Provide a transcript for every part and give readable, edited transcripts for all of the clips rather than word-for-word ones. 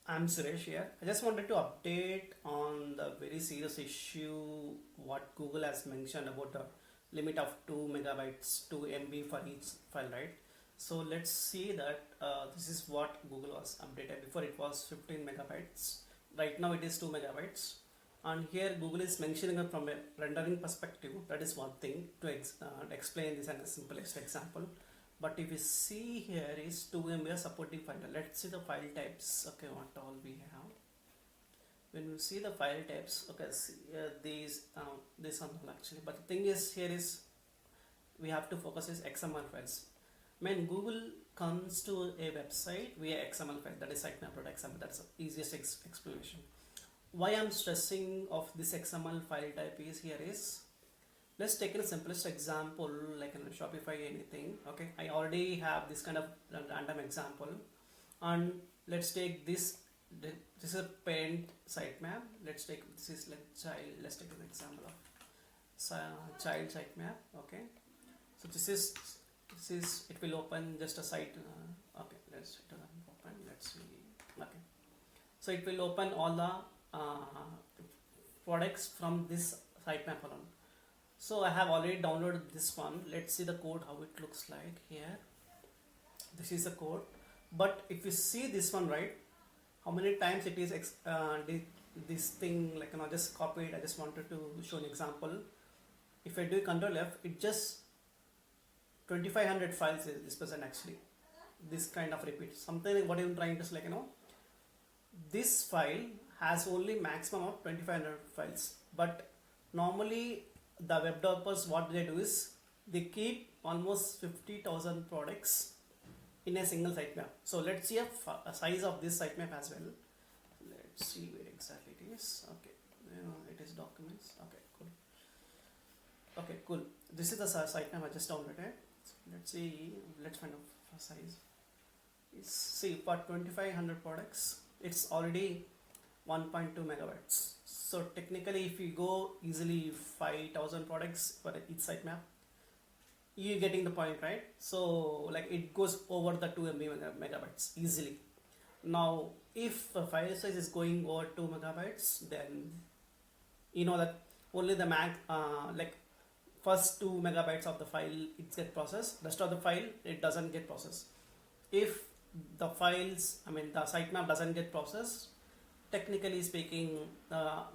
I'm Suresh here. I just wanted to update on the very serious issue what Google has mentioned about the limit of 2 megabytes to MB for each file, right? So let's see that this is what Google was updated. Before it was 15 megabytes. Right now it is 2 megabytes. And here Google is mentioning it from a rendering perspective. That is one thing to explain this in a simplest example. But if you see here is 2 MB supporting file. Let's see the file types. Okay, what all we have. When you see the file types, okay, see, this one actually. But the thing is here is we have to focus is XML files. When Google comes to a website via XML file, that is sitemap.xml. That's the easiest explanation. Why I'm stressing of this XML file type is here is, let's take a simplest example like in Shopify anything. Okay, I already have this kind of random example, and let's take this. This is a parent sitemap. Let's take this is like child. Let's take an example of child sitemap. Okay, so this is it will open just a site. Okay, let's open. Let's see. Okay, so it will open all the products from this sitemap alone. So I have already downloaded this one. Let's see the code how it looks like here. This is the code, but if you see this one, right, how many times it is this thing, like just copy it. I just wanted to show an example. If I do Control F, it just 2500 files is this person actually. This kind of repeat something like what I'm trying to say, this file has only maximum of 2500 files, but normally the web developers, what they do is they keep almost 50,000 products in a single sitemap. So let's see a size of this sitemap as well. Let's see where exactly it is. Okay, it is documents. Okay, cool. Okay, cool. This is the sitemap I just downloaded. Let's see. Let's find out size. See, for 2500 products, it's already 1.2 megabytes. So technically, if you go easily 5,000 products for each sitemap, you're getting the point, right? So like it goes over the 2 MB megabytes easily. Now, if a file size is going over 2 megabytes, then you know that only the like first 2 megabytes of the file it gets processed. Rest of the file it doesn't get processed. If the the sitemap doesn't get processed, technically speaking,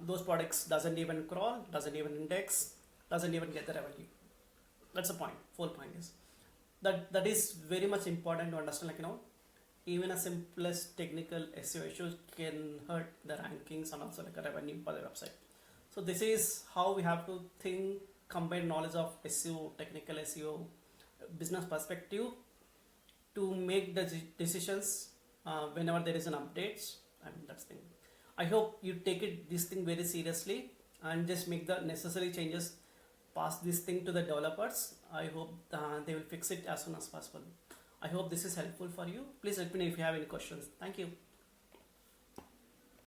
those products doesn't even crawl, doesn't even index, doesn't even get the revenue. That's the point. Full point is that is very much important to understand. Even a simplest technical SEO issues can hurt the rankings and also like a revenue for the website. So this is how we have to think, combine knowledge of SEO, technical SEO, business perspective to make the decisions whenever there is an update. That's the thing. I hope you take this thing very seriously and just make the necessary changes, pass this thing to the developers. I hope they will fix it as soon as possible. I hope this is helpful for you. Please let me know if you have any questions. Thank you.